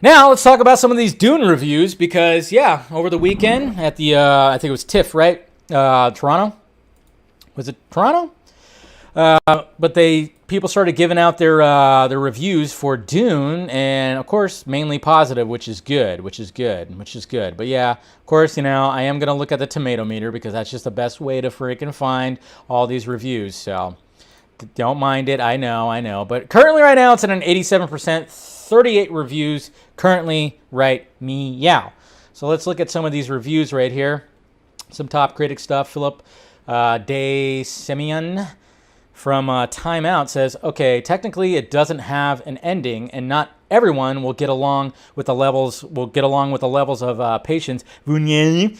Now let's talk about some of these Dune reviews because, yeah, over the weekend at the, I think it was TIFF, right? Toronto? Was it Toronto? But people started giving out their reviews for Dune, and of course, mainly positive, which is good. But yeah, of course, I am gonna look at the tomato meter because that's just the best way to freaking find all these reviews. So don't mind it. I know. But currently, right now, it's at an 87%, 38 reviews currently. Right, meow. So let's look at some of these reviews right here. Some top critic stuff. Philip De Semyon from Time Out says, okay, technically it doesn't have an ending, and not everyone will get along with the levels of patience Vunier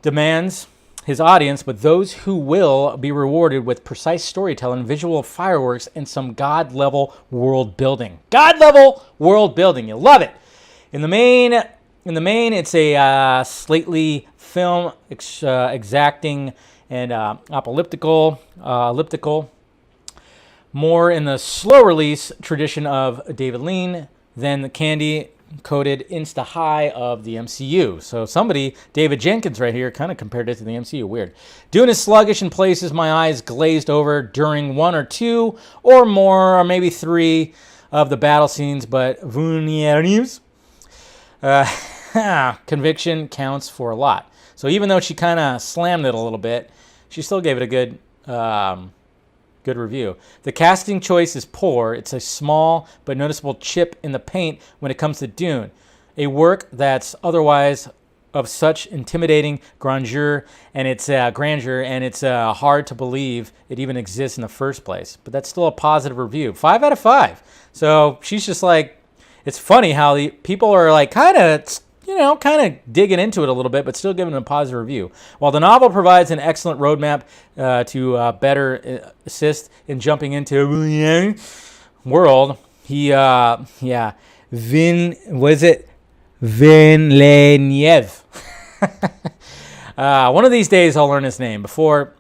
demands his audience, but those who will be rewarded with precise storytelling, visual fireworks, and some God-level world building. God-level world building. You love it. In the main, it's a slightly film exacting and elliptical. More in the slow release tradition of David Lean than the candy-coated insta-high of the MCU. So somebody, David Jenkins right here, kind of compared it to the MCU. Weird. Dune is sluggish in places. My eyes glazed over during one or two or more, or maybe three of the battle scenes, but Vunier's conviction counts for a lot. So even though she kind of slammed it a little bit, she still gave it a good review. The casting choice is poor. It's a small but noticeable chip in the paint when it comes to Dune, a work that's otherwise of such intimidating grandeur, and it's hard to believe it even exists in the first place. But that's still a positive review. 5 out of 5. So she's just like, it's funny how the people are like kind of digging into it a little bit, but still giving it a positive review. While the novel provides an excellent roadmap to better assist in jumping into world, Villeneuve. One of these days I'll learn his name before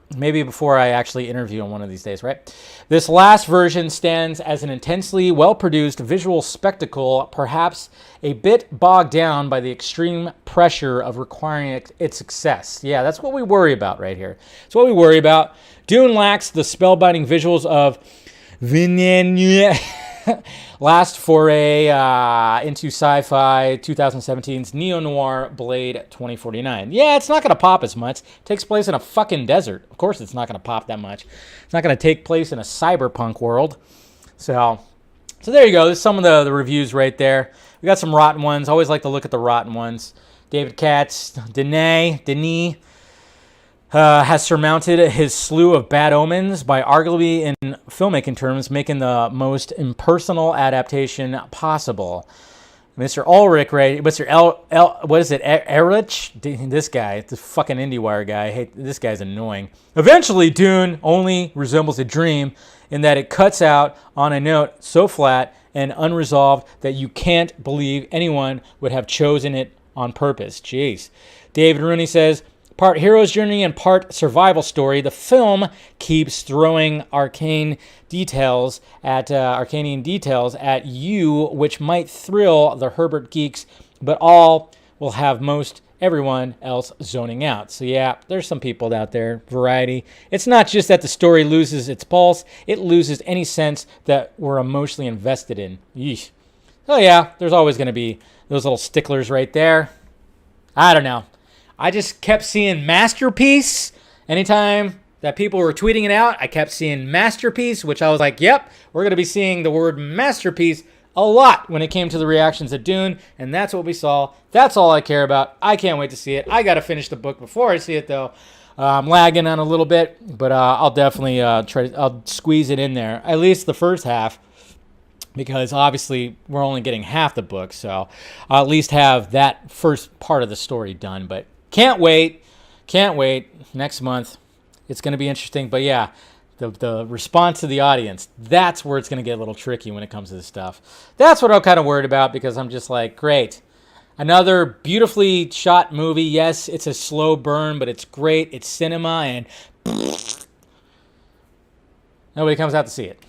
I actually interview him one of these days, right? This last version stands as an intensely well-produced visual spectacle, perhaps a bit bogged down by the extreme pressure of requiring its success. Yeah, that's what we worry about right here. That's what we worry about. Dune lacks the spellbinding visuals of Villeneuve. Last foray into sci-fi 2017's neo-noir Blade 2049. Yeah, it's not going to pop as much. It takes place in a fucking desert. Of course it's not going to pop that much. It's not going to take place in a cyberpunk world. So there you go. There's some of the reviews right there. We got some rotten ones. Always like to look at the rotten ones. David Katz, Denis has surmounted his slew of bad omens by arguably, in filmmaking terms, making the most impersonal adaptation possible. Mr. Ulrich, right? What is it? Erlich? This guy, the fucking IndieWire guy. I hate this guy's annoying. Eventually, Dune only resembles a dream in that it cuts out on a note so flat and unresolved that you can't believe anyone would have chosen it on purpose. Jeez. David Rooney says, part hero's journey and part survival story, the film keeps throwing arcane details at you, which might thrill the Herbert geeks, but all will have most everyone else zoning out. So yeah, there's some people out there, variety. It's not just that the story loses its pulse, it loses any sense that we're emotionally invested in. Yeesh. So yeah, there's always going to be those little sticklers right there. I don't know. I just kept seeing masterpiece. Anytime that people were tweeting it out, I kept seeing masterpiece, which I was like, yep, we're going to be seeing the word masterpiece a lot when it came to the reactions at Dune, and that's what we saw. That's all I care about. I can't wait to see it. I got to finish the book before I see it, though. I'm lagging on a little bit, but I'll definitely I'll squeeze it in there, at least the first half, because obviously we're only getting half the book, so I'll at least have that first part of the story done, but can't wait next month. It's going to be interesting. But yeah, the response to the audience, that's where it's going to get a little tricky when it comes to this stuff. That's what I'm kind of worried about, because I'm just like, great, another beautifully shot movie. Yes, it's a slow burn, but it's great. It's cinema, and nobody comes out to see it.